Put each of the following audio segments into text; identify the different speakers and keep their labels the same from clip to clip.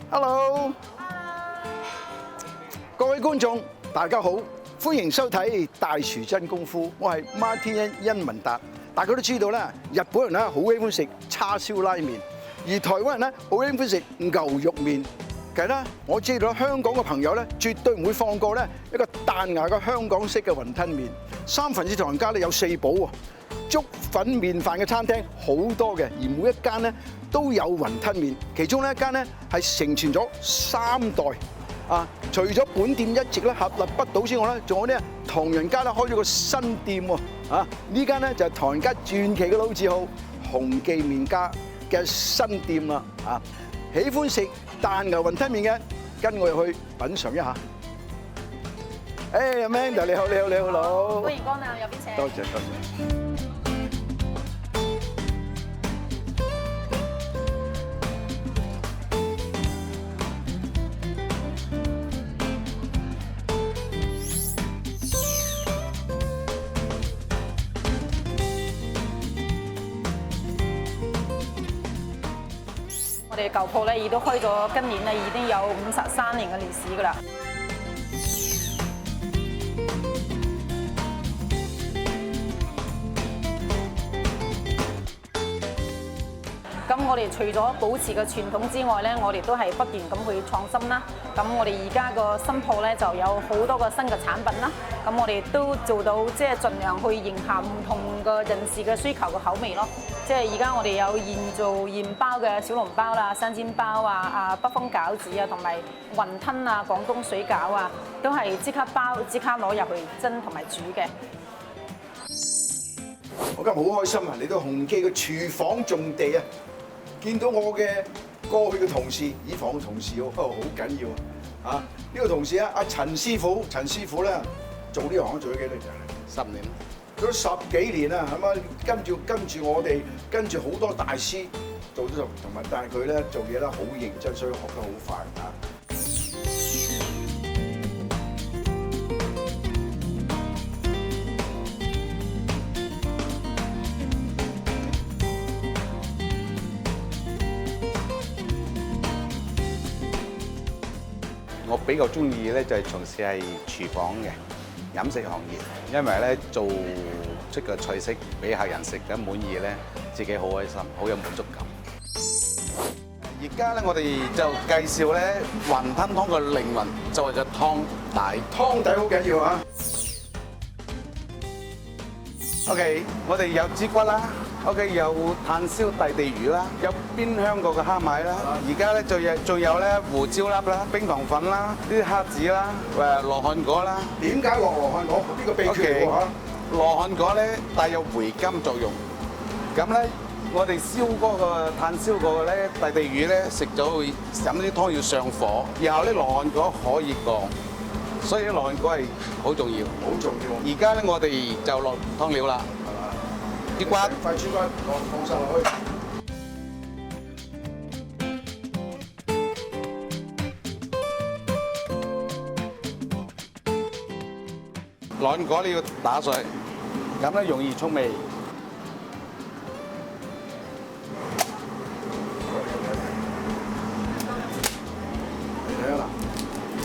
Speaker 1: Hello，各位觀眾，大家好，歡迎收睇《大廚真功夫》，我係 Martin 殷文達。大家都知道啦，日本人咧好喜歡食叉燒拉麵，而台灣人咧好喜歡食牛肉麵。其實咧，我知道香港嘅朋友咧，絕對唔會放過咧一個彈牙嘅香港式嘅雲吞麵。三藩市唐人街咧有4寶喎，粥粉麵飯嘅餐廳好多嘅，而每一間咧都有雲吞麵。其中呢一間咧係承傳咗3代。啊！除咗本店一直咧屹立不倒之外咧，仲有呢唐人街咧開咗個新店喎。啊！呢間咧就係唐人街傳奇嘅老字號紅記麵家嘅新店啦。啊！喜歡食彈牙雲吞麵嘅，跟我入去品嚐一下。誒，Amanda 你好，好。
Speaker 2: 歡迎光臨，入邊請。
Speaker 1: 多謝。
Speaker 2: 我哋舊鋪咧，亦都開咗，今年咧已經有53年嘅歷史㗎啦。咁我哋除咗保持嘅傳統之外咧，我哋都係不斷咁去創新啦。咁我哋而家個新鋪咧就有好多個新嘅產品啦。咁我哋都做到即係盡量去迎合唔同嘅人士嘅需求嘅口味咯。即係而家我哋有現做現包嘅小籠包啦、生煎包啊、北方餃子啊，同埋雲吞啊、廣東水餃啊，都係即刻包、即刻攞入去蒸同埋煮嘅。
Speaker 1: 我今日好開心啊！嚟到紅記嘅廚房種地啊！見到我嘅過去嘅同事，以房嘅同事喎，好緊要啊！呢個同事啊，阿陳師傅咧做呢行做咗幾多年？10年，做咗10幾年啦，係嘛？跟住我哋，跟住好多大師做咗同埋，但係佢咧做嘢咧好認真，所以學得好快啊！
Speaker 3: 我比較中意咧就係從事係廚房嘅飲食行業，因為咧做出嘅菜式俾客人食得滿意咧，自己好開心，好有滿足感。而家咧我哋就介紹咧雲吞湯嘅靈魂就係個湯底，
Speaker 1: 湯底好緊要啊
Speaker 3: ！OK， 我哋有豬骨啦。OK， 有炭燒大地魚啦，有邊香過嘅蝦米啦，而家咧仲有咧胡椒粒啦、冰糖粉啦、啲蝦子啦、羅漢果啦。
Speaker 1: 點解落羅漢果？呢個秘訣喎嚇。
Speaker 3: 羅漢果咧帶有回甘作用，咁咧我哋燒嗰個炭燒過嘅咧大地魚咧食咗會飲啲湯要上火，然後咧羅漢果可以降，所以羅漢果係好重要。
Speaker 1: 好重要。
Speaker 3: 而家咧我哋就落湯料啦。啲骨，
Speaker 1: 塊豬骨放晒落去。
Speaker 3: 羅漢果你要打碎，咁咧容易出味。
Speaker 1: 你睇下啦，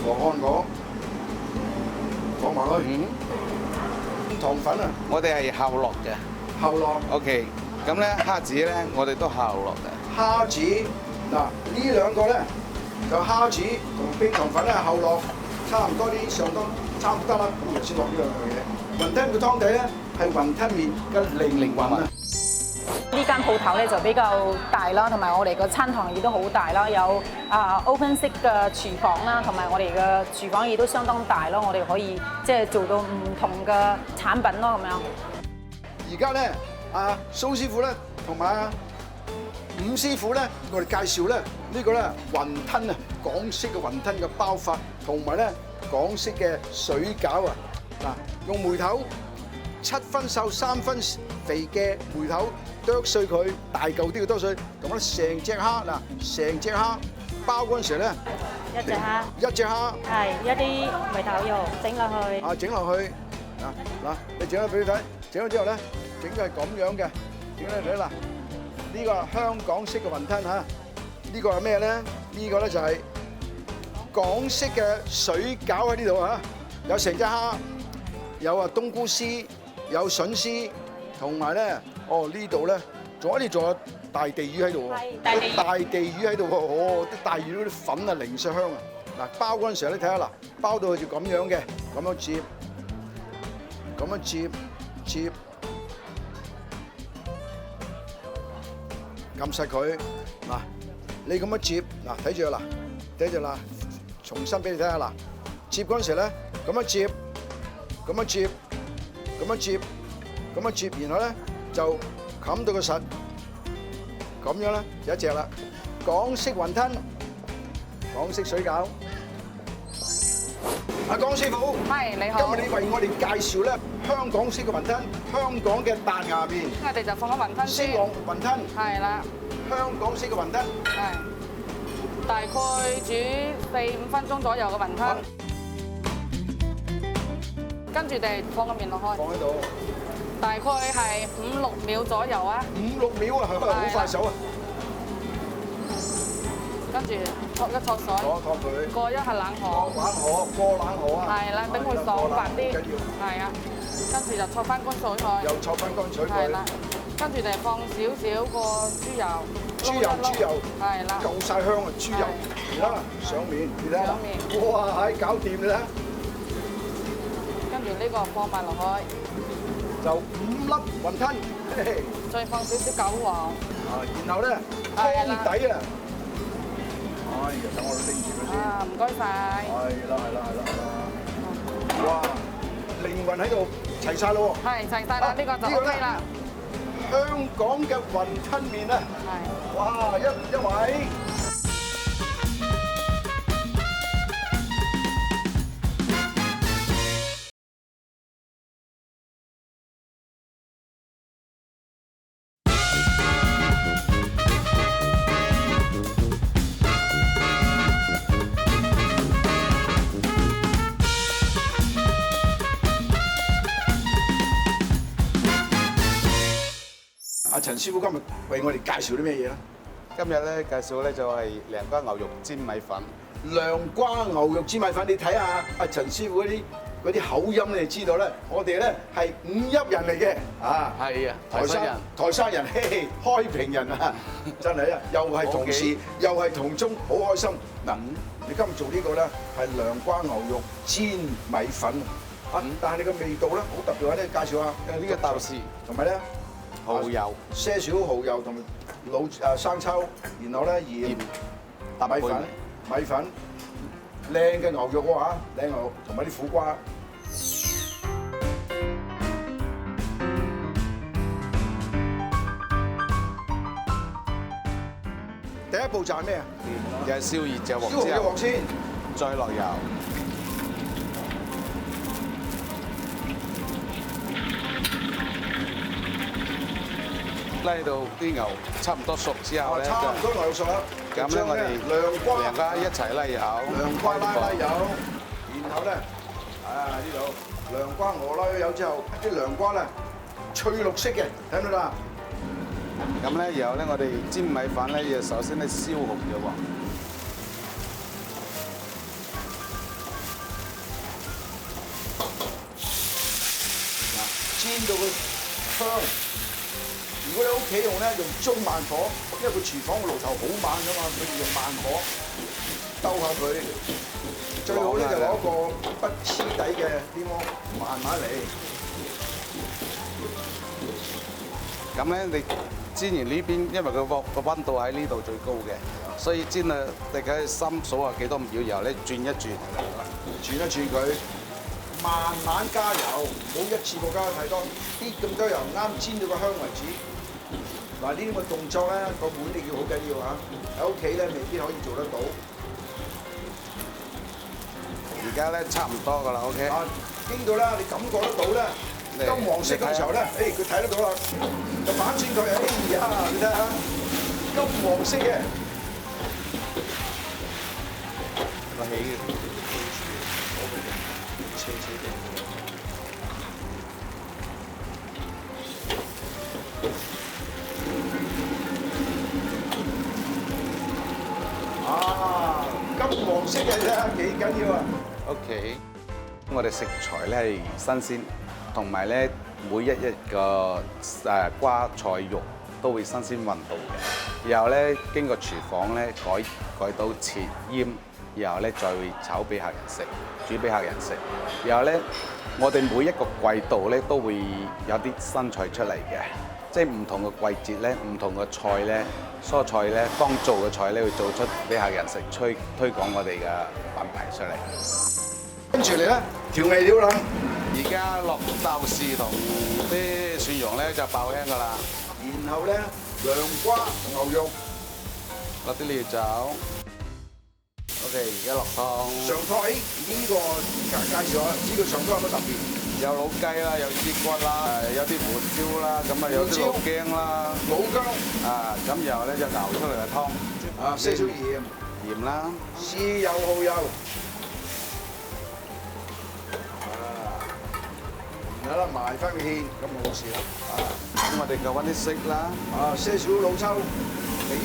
Speaker 1: 羅漢果放埋去。糖粉啊，
Speaker 3: 我哋係後落嘅。
Speaker 1: 後落
Speaker 3: OK， 咁咧蝦子咧，我哋都後落嘅。
Speaker 1: 蝦子嗱呢兩個咧就蝦子同冰糖粉咧後落，差唔多啲上湯差唔多啦，咁咪先落呢兩樣嘢。雲吞嘅湯底咧係雲吞麵嘅靈魂啊！
Speaker 2: 呢間鋪頭咧就比較大啦，同埋我哋個餐堂亦都好大啦，有open 式嘅廚房啦，同埋我哋嘅廚房亦都相當大咯，我哋可以即係做到唔同嘅產品咯咁樣。
Speaker 1: 而家咧，阿蘇師傅咧同埋阿伍師傅咧，我哋介紹咧呢個咧雲吞啊，港式嘅雲吞嘅包法，同埋咧港式嘅水餃啊，嗱用梅頭7分瘦3分肥嘅梅頭剁碎佢，大嚿啲要剁碎，同埋成隻蝦嗱，成隻蝦包嗰陣時咧，
Speaker 4: 一隻蝦，
Speaker 1: 一隻蝦
Speaker 4: 係一啲梅頭肉整落去，
Speaker 1: 啊整落去嗱，你整咗俾佢睇，整咗之後咧，整咗係咁樣嘅，整咗你睇嗱，呢個係香港式嘅雲吞嚇，呢個係咩咧？呢個咧就係港式嘅水餃喺呢度啊！有成隻蝦，有啊冬菇絲，有筍絲，同埋咧，呢度咧，仲有大地魚喺度喎。
Speaker 4: 係大地魚
Speaker 1: 大地魚喺度喎，啲大魚嗰啲粉啊，零舍香啊！嗱，包嗰陣時候咧，睇下嗱，包到好似咁樣嘅，咁樣接，咁樣接，撳實佢嗱，你咁樣接嗱，睇住啦，睇住啦，重新俾你睇下嗱，接嗰陣時咧，咁樣接，咁樣接，咁樣接，咁樣接，然後咧就冚到佢實，咁樣咧有一隻啦，港式雲吞，港式水餃。阿江師傅，
Speaker 2: 係你好。
Speaker 1: 今日你為我哋介紹咧香港式嘅雲吞，香港嘅彈牙麵，
Speaker 2: 我哋就放咗雲吞先。
Speaker 1: 燒鵝雲吞，
Speaker 2: 係啦，
Speaker 1: 香港式嘅雲吞，
Speaker 2: 係大概煮4-5分鐘左右嘅雲吞，跟住哋放個麵落去，
Speaker 1: 放喺度
Speaker 2: 大概係5-6秒左右啊。
Speaker 1: 5-6秒啊，好快手啊！
Speaker 2: 跟住戳一戳水，
Speaker 1: 托佢，
Speaker 2: 過一下冷河，
Speaker 1: 過冷河啊！
Speaker 2: 係啦，等佢爽滑啲，
Speaker 1: 緊要，
Speaker 2: 係啊，跟住就戳翻乾水去，
Speaker 1: 又錯翻乾水佢
Speaker 2: 係啦，，跟住就放少少個豬油，
Speaker 1: 豬油，
Speaker 2: 係啦，
Speaker 1: 夠晒香啊！豬油，嚟啦，上面，你睇下
Speaker 2: 上面，
Speaker 1: 哇，係搞掂你睇下，
Speaker 2: 跟住呢個放埋落去，
Speaker 1: 就5粒雲吞，嘿嘿
Speaker 2: 再放少少韭黃，
Speaker 1: 然後咧
Speaker 2: 係啦
Speaker 1: 湯底啊！哎呀，等我拎住佢先。
Speaker 2: 啊，唔該晒，
Speaker 1: 係啦，哇，靈魂喺度齊晒咯喎！
Speaker 2: 係齊晒啦，呢個就 OK 啦，
Speaker 1: 香港嘅雲吞麵啊！
Speaker 2: 係。
Speaker 1: 哇，一位。阿陳師傅今日為我哋介紹啲咩嘢咧？
Speaker 3: 今日咧介紹咧就係涼瓜牛肉煎米粉。
Speaker 1: 涼瓜牛肉煎米粉，你睇下阿陳師傅嗰啲口音，你就知道咧，我哋咧係5邑人嚟嘅啊！
Speaker 3: 係啊，台山人，
Speaker 1: 嘿嘿，開平人啊，真係啊，又係同事，又係同宗，好開心。嗱，你今日做呢個咧係涼瓜牛肉煎米粉啊，但係你個味道咧好特別，咧介紹下。
Speaker 3: 呢個豆豉
Speaker 1: 同埋咧
Speaker 3: 蠔油、
Speaker 1: 些少蠔油同埋生抽，然後咧鹽、米粉，靚嘅牛肉喎嚇，靚牛肉同埋啲苦瓜。第一步就係咩啊？
Speaker 3: 又係燒熱隻鑊
Speaker 1: 燒紅嘅鑊先，
Speaker 3: 再落油。拉到啲牛差唔多熟之後咧，
Speaker 1: 差唔多牛肉熟啦。
Speaker 3: 咁咧我哋涼瓜一齊拉油，
Speaker 1: 涼瓜拉油，然後咧呢度涼瓜鵝拉咗油之後，啲涼瓜咧翠綠色嘅，睇到啦。
Speaker 3: 咁咧，然後咧我哋煎米粉咧，要首先咧燒紅咗喎。
Speaker 1: 煎到佢香。如果你屋企用咧，用中慢火，因為佢廚房個爐頭好猛噶嘛，佢用慢火兜下佢。最好咧就攞個不黐底嘅啲鍋，慢慢嚟。
Speaker 3: 咁咧你煎完呢邊，因為佢個溫度喺呢度最高嘅，所以煎啊，你睇心數下幾多秒，然後咧轉一轉，
Speaker 1: 轉一轉佢，慢慢加油，唔好一次過加太多，啲咁多油啱煎到個香為止。嗱，呢啲咁嘅動作咧，個碗力要好緊要嚇，喺屋企咧未必可以做得到。
Speaker 3: 而家咧差唔多㗎啦 ，OK。
Speaker 1: 啊，經到啦，你感覺得到咧，金黃色嘅時候咧，佢睇得到啦，就反轉佢，你睇下，金黃色嘅，
Speaker 3: 個起嘅。
Speaker 1: 斜斜啲。金黃色色嘅啫，幾緊要啊！
Speaker 3: OK，我哋食材咧係新鮮，同埋咧每一日個瓜菜肉都會新鮮運到嘅。然後咧經過廚房咧改到切醃，然後咧再炒俾客人食，煮俾客人食。然後咧我哋每一個季度咧都會有啲新菜出嚟嘅，即係唔同嘅季節咧，唔同嘅菜咧，蔬菜咧，當做嘅菜咧會做出俾客人食，推廣我哋嘅品牌出嚟。
Speaker 1: 跟住嚟咧，調味料啦，
Speaker 3: 而家落豆豉同啲蒜蓉咧就爆香噶啦，
Speaker 1: 然後咧涼瓜、牛肉，
Speaker 3: 落啲料酒。OK， 而家落湯。
Speaker 1: 上湯呢個介紹下，呢個上湯有乜特別？
Speaker 3: 有老雞啦，有枝骨啦，有啲胡椒啦，咁啊有啲老薑啦，
Speaker 1: 老薑
Speaker 3: 啊咁然後咧就熬出嚟嘅湯，
Speaker 1: 啊，些少鹽、
Speaker 3: 鹽啦，
Speaker 1: 豉油、蠔油。 好啦，埋翻個芡，咁冇事啦。啊，
Speaker 3: 咁我哋就揾啲色啦，
Speaker 1: 啊，些少老抽，俾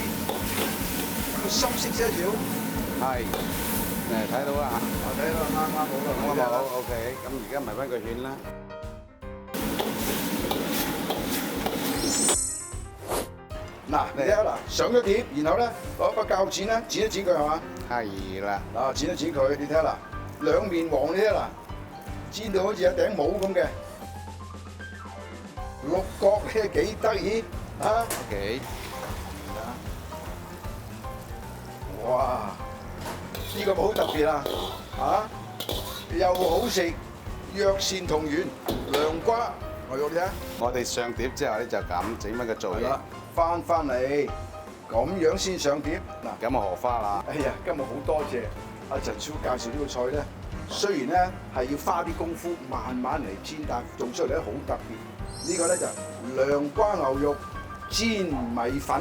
Speaker 1: 深色些少。
Speaker 3: 係，睇到啦，
Speaker 1: 我睇到啱好啦，
Speaker 3: 啱好 OK，咁而家埋翻個芡啦。
Speaker 1: 嗱，你睇下嗱，上咗碟，然後咧攞把鉸剪咧剪一剪佢係嘛？
Speaker 3: 係啦，
Speaker 1: 嗱，剪一剪佢，你睇下嗱，兩面黃你睇下嗱，煎到好似有頂帽咁嘅。 六角咧幾得意啊
Speaker 3: OK，
Speaker 1: 哇！呢個好特別啊，啊又好食，藥膳同源，涼瓜牛肉你睇下，
Speaker 3: 我哋上碟之後咧就咁整翻個造型，
Speaker 1: 翻嚟，咁樣先上碟嗱。
Speaker 3: 咁啊荷花啦。
Speaker 1: 哎呀，今日好多謝阿陳師傅介紹呢個菜咧，雖然咧係要花啲功夫，慢慢嚟煎，但做出嚟咧好特別。 呢個咧就涼瓜牛肉煎米粉。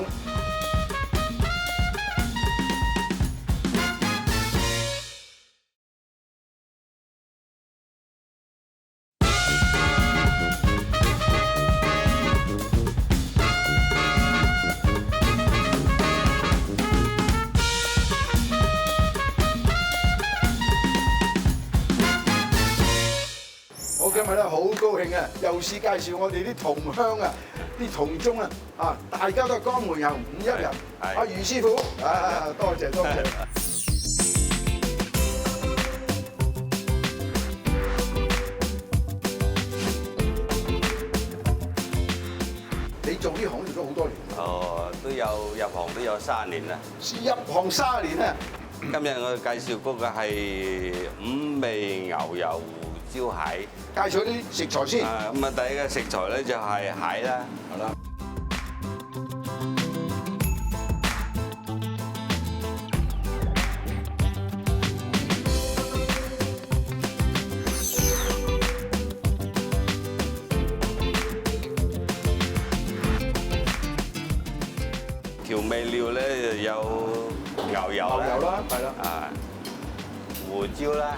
Speaker 1: 我今日咧好高興啊，又是介紹我哋啲同鄉啊，啲同宗啊，啊大家都係江門人五一人，阿余師傅，啊多謝多謝。你做呢行做咗好多年，
Speaker 5: 哦，都有入行都有3年啦。
Speaker 1: 入行30年啊！
Speaker 5: 今日我介紹嗰個係5味牛油胡椒蟹。
Speaker 1: 介紹啲食材先。
Speaker 5: 啊，咁啊，第一個食材咧就係蟹啦。
Speaker 1: 係啦。
Speaker 5: 調味料咧就有牛油
Speaker 1: 啦，係啦。
Speaker 5: 啊，胡椒啦。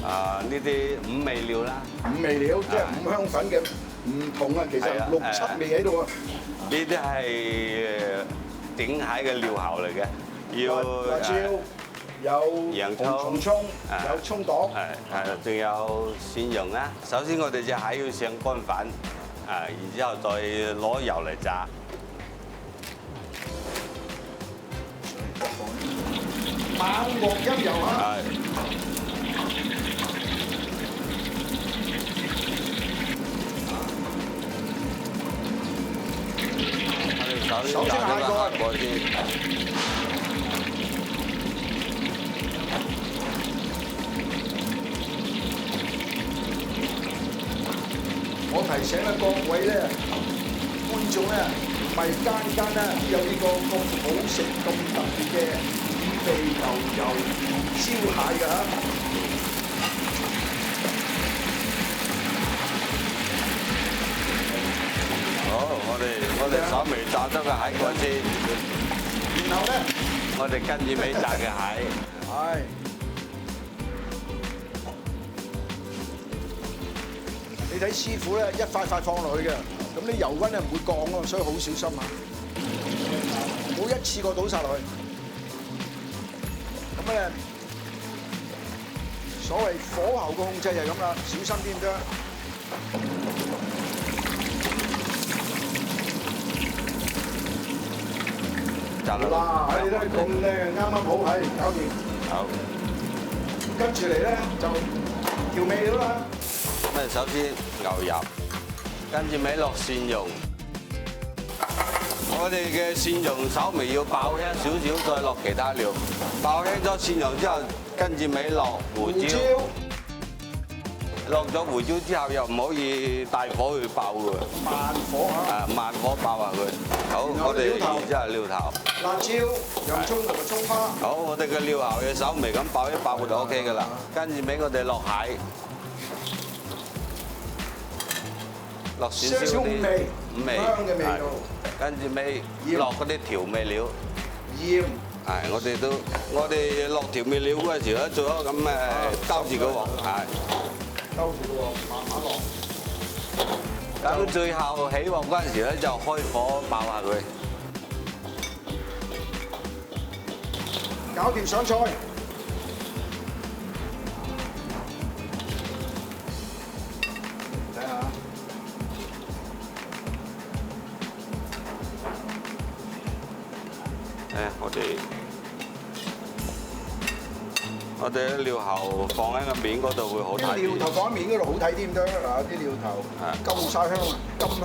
Speaker 5: 啊！呢啲5味料啦，
Speaker 1: 5味料即係5香粉嘅唔同啊，其實6、7味喺度啊。
Speaker 5: 呢啲係整蟹嘅料喉嚟嘅，要
Speaker 1: 辣椒，有
Speaker 5: 洋葱
Speaker 1: 紅葱，有葱黨，
Speaker 5: 係，仲有蒜蓉啦。首先我哋隻蟹要上乾粉，啊，然之後再攞油嚟炸。
Speaker 1: 猛鑊陰油啊！
Speaker 5: 首先炸咗個蟹過先。
Speaker 1: 我提醒咧各位咧觀眾咧，唔係間咧有呢個咁好食、咁特別嘅5味牛油胡椒蟹㗎嚇。
Speaker 5: 好，我哋稍微炸咗個蟹過先，
Speaker 1: 然後咧，
Speaker 5: 我哋跟住尾炸嘅蟹。
Speaker 1: 係。你睇師傅咧，一塊塊放落去嘅，咁啲油溫咧唔會降咯，所以好小心啊！唔好一次過倒晒落去。咁咁咧，所謂火候嘅控制就係咁啦，小心啲得。嗱，你睇咁靚，啱啱好，係搞掂。
Speaker 5: 好，
Speaker 1: 跟住嚟咧就調味料啦。
Speaker 5: 咁啊，首先牛油，跟住尾落蒜蓉。我哋嘅蒜蓉稍微要爆香少少，再落其他料。爆香咗蒜蓉之後，跟住尾落胡椒。落咗胡椒之後，又唔可以大火去爆㗎。
Speaker 1: 慢火嚇。
Speaker 5: 啊，慢火爆下佢。好，我哋然之後料頭。
Speaker 1: 辣椒、洋葱同埋葱花。
Speaker 5: 好，我哋嘅料喉嘅稍微咁爆一爆就 OK 㗎啦。跟住尾我哋落蟹，落少少啲五味，
Speaker 1: 香嘅味道。
Speaker 5: 跟住尾落嗰啲調味料。
Speaker 1: 鹽。
Speaker 5: 係，我哋落調味料嗰陣時咧，最好咁兜住個鑊，係。
Speaker 1: 兜住個鑊，慢慢落。
Speaker 5: 咁最後起鑊嗰陣時咧，就開火爆下佢。
Speaker 1: 搞掂上菜。睇下。
Speaker 5: 我哋啲料喉放喺個面嗰度會好睇啲。
Speaker 1: 啲料頭放喺面嗰度好睇啲咁多嗱，啲料頭夠晒香啊，甘香。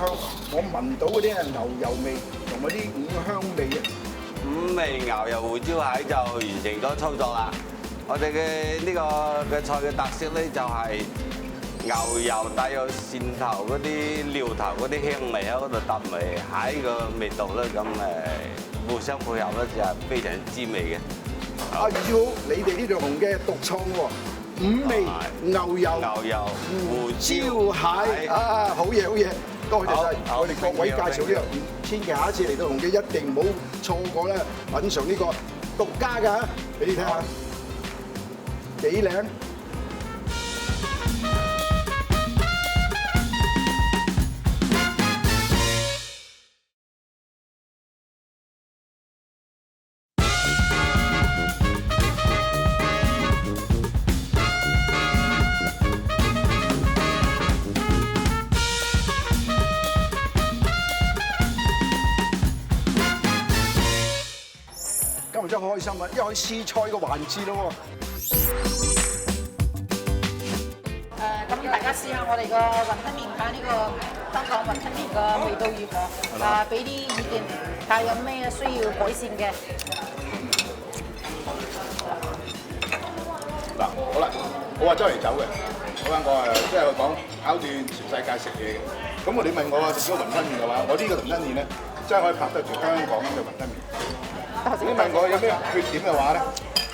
Speaker 1: 我聞到嗰啲係牛油味同埋啲五香味啊。
Speaker 5: 五味牛油胡椒蟹就完成咗操作啦。我哋嘅呢個嘅菜嘅特色咧就係牛油帶有蒜頭嗰啲料頭嗰啲香味喺嗰度搭埋蟹個味道咧，咁互相配合咧就係非常之滋味嘅。
Speaker 1: 阿二好，你哋呢度紅嘅獨創喎，五味牛油胡椒蟹啊，好嘢好嘢，多謝晒我哋各位介紹呢個，千祈下一次嚟到紅記一定唔好錯過咧，品嚐呢個獨家㗎，俾你睇下幾靚。今日真係好開心啊！因為可以試菜嘅環節咯
Speaker 2: 咁大家試下我哋個雲吞麵睇下呢個香港雲吞麵嘅味道如何？俾啲意見，睇下有咩需要改善嘅。
Speaker 6: 嗱，好啦，我話周圍走嘅，我即係講跑斷全世界食嘢嘅。咁你問我食咗雲吞麵嘅話，我呢個雲吞麵咧，真係可以拍得住香港嘅雲吞麵。你問我有咩缺點嘅話咧，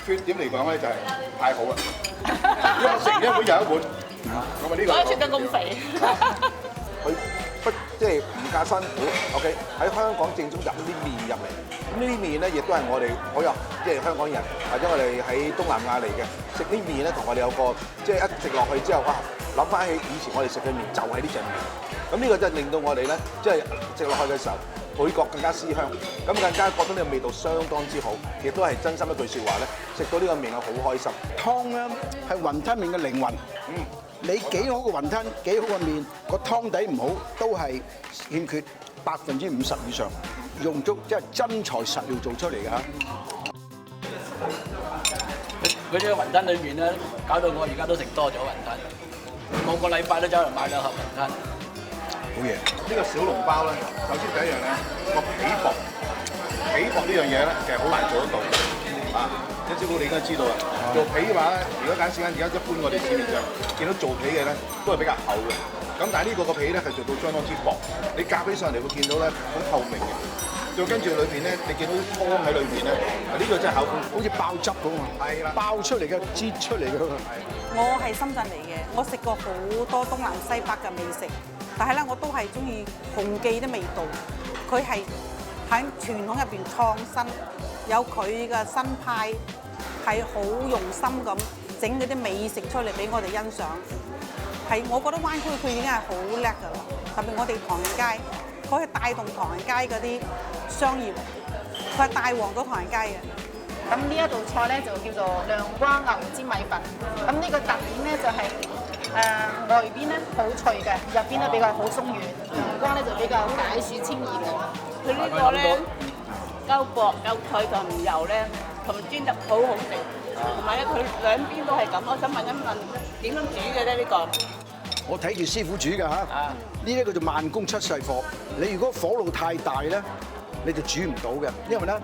Speaker 6: 缺點嚟講咧就係太好啦，因為食一碗又一碗，咁啊呢個。
Speaker 2: 所以食得咁肥。
Speaker 7: 佢不即係唔加辛苦 ，OK 喺香港正宗入啲麵入嚟，咁呢啲麵咧亦都係我哋好有即係香港人或者我哋喺東南亞嚟嘅食啲麵咧，同我哋有個即係一食落去之後，哇諗翻起以前我哋食嘅麵就係呢隻麵，咁呢個真係令到我哋咧即係食落去嘅時候，倍覺更加思鄉，咁更加覺得呢個味道相當之好，亦都係真心一句説話咧，食到呢個麵我好開心。
Speaker 1: 湯咧係雲吞麵嘅靈魂。你幾好嘅雲吞，幾好嘅麵，個湯底唔好，都係欠缺50%以上，用足即係真材實料做出嚟㗎嚇。
Speaker 8: 佢呢個雲吞裏面咧，搞到我而家都食多咗雲吞，個個禮拜都走嚟買2盒雲吞。
Speaker 1: 好嘢！
Speaker 6: 呢個小籠包咧，首先第一樣咧，個皮薄呢樣嘢咧，其實好難做得到啊！一師傅你應該知道啦，做皮嘅話咧，如果揀時間而家一般我哋市面上見到做皮嘅咧，都係比較厚嘅。咁但係呢個皮咧係做到相當之薄，你夾起上嚟會見到咧好透明嘅。再跟住裏邊咧，你見到啲湯喺裏邊咧，呢個真係考功夫，
Speaker 1: 好似爆汁咁啊！係啦，爆出嚟嘅，擠出嚟嘅。
Speaker 9: 我係深圳嚟嘅，我食過好多東南西北嘅美食，但係咧我都係中意紅記啲味道，佢係喺傳統入邊創新，有佢嘅新派，係好用心咁整嗰啲美食出嚟俾我哋欣賞。係我覺得灣區佢已經係好叻㗎啦，特別我哋唐人街，佢係帶動唐人街嗰啲商業，佢係帶旺咗唐人街嘅。
Speaker 2: 咁呢一道菜咧就叫做涼瓜牛油煎米粉。咁呢個特點咧就係、外邊咧好脆嘅，入邊咧比較好鬆軟。涼瓜咧就比較解暑清熱嘅。
Speaker 4: 佢呢個咧夠薄夠脆同油咧，同煎得好好食。同埋咧，佢兩邊都係咁。我想問一問點樣煮嘅咧？呢個
Speaker 1: 我睇住師傅煮㗎嚇，呢啲叫做慢工出細貨。你如果火爐太大咧，你就煮唔到嘅，因為咧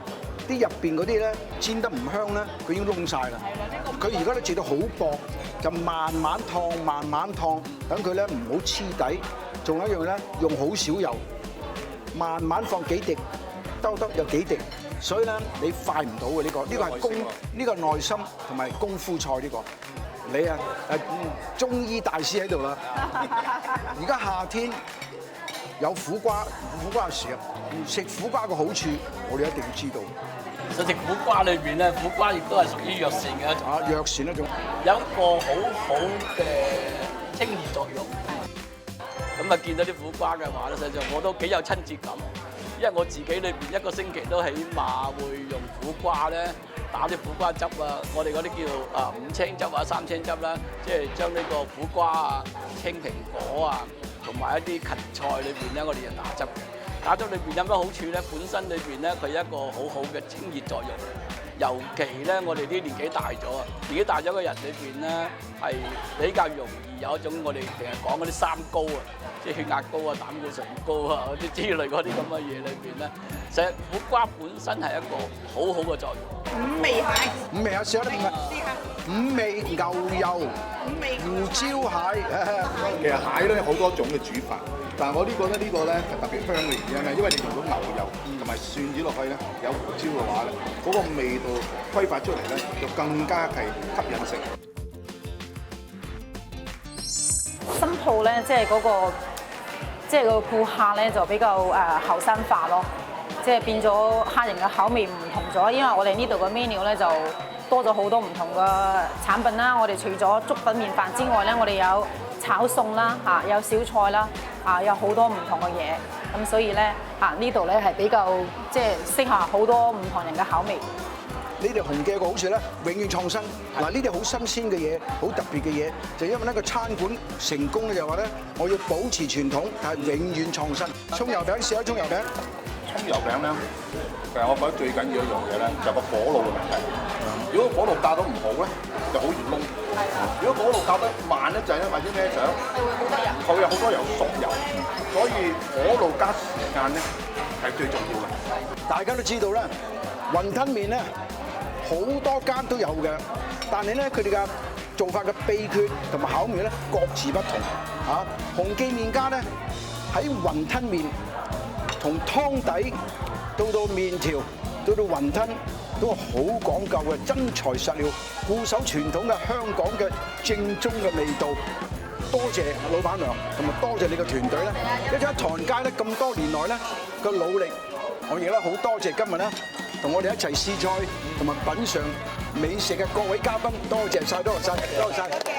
Speaker 1: 啲入邊嗰啲咧煎得唔香咧，佢已經燶晒啦。佢而家咧煮到好薄，就慢慢燙，慢慢燙，等佢咧唔好黐底。仲有一樣咧，用好少油，慢慢放幾滴，兜有幾滴。所以咧，你快唔到嘅呢個，呢個係呢個耐心同埋功夫菜呢個。你啊中醫大師喺度啦。而家夏天有苦瓜樹啊，食苦瓜嘅好處，我哋一定要知道。
Speaker 8: 所以食苦瓜裏邊咧，苦瓜亦都係屬於藥膳嘅一種。
Speaker 1: 藥膳一種，
Speaker 8: 有一個好嘅清熱作用。咁啊，見到啲苦瓜嘅話咧，實際上我都幾有親切感。因為我自己裏邊一個星期都起碼會用苦瓜咧打啲苦瓜汁啊，我哋嗰啲叫五青汁啊、三青汁啦，即係將呢個苦瓜啊、青蘋果啊，同埋一啲芹菜裏邊咧，我哋就打汁嘅。打汁裏邊有乜好處咧？本身裏邊咧，佢有一個好嘅清熱作用。尤其咧，我哋啲年紀大咗啊，年紀大咗嘅人裏邊咧，係比較容易有一種我哋成日講嗰啲三高啊，即係血壓高啊、膽固醇高啊嗰啲之類嗰啲咁嘅嘢裏邊咧，其實苦瓜本身係一個好嘅作用。
Speaker 9: 五味蟹，
Speaker 1: 五味蟹試下啦，五味牛油、胡椒蟹。
Speaker 6: 其實蟹咧好多種嘅煮法，但係我呢個咧係特別香嘅原因咧，因為你用到牛油同埋蒜子落去咧，有胡椒嘅話咧，嗰個味道揮發出嚟咧，就更加係吸引食。
Speaker 2: 新鋪咧，即係嗰個，即係個顧客咧就比較後生化咯，即係變咗客人嘅口味唔同咗。因為我哋呢度嘅 menu 咧就多咗好多唔同嘅產品啦。我哋除咗粥粉麵飯之外咧，我哋有炒餸啦，有小菜啦，有好多唔同嘅嘢。咁所以咧呢度咧係比較即係適合好多唔同人嘅口味。
Speaker 1: 呢條紅記嘅好處咧，永遠創新。嗱，呢啲好新鮮嘅嘢，好特別嘅嘢，就因為呢個餐館成功咧，就話咧，我要保持傳統，但係永遠創新。葱油餅試下葱油餅。
Speaker 6: 葱油餅咧，其實我覺得最緊要一樣嘢咧，就係個火爐嘅問題。如果火爐教得唔好咧，就好易燶。如果火爐教得慢一陣咧，或者咩上，佢有好多油熟油，所以火爐加時間咧係最重要嘅。
Speaker 1: 大家都知道啦，雲吞麵咧好多間都有嘅，但係咧佢哋嘅做法嘅秘訣同埋巧妙咧各自不同。紅記麵家咧喺雲吞麵從湯底到麵條到雲吞都好講究嘅，真材實料，固守傳統嘅香港嘅正宗嘅味道。多謝老闆娘，同埋多謝你個團隊咧，一間唐人街咧咁多年來咧個努力，我亦咧好多謝今日咧同我哋一齊試菜同埋品嚐美食嘅各位嘉賓，多謝晒，多謝晒，多謝晒。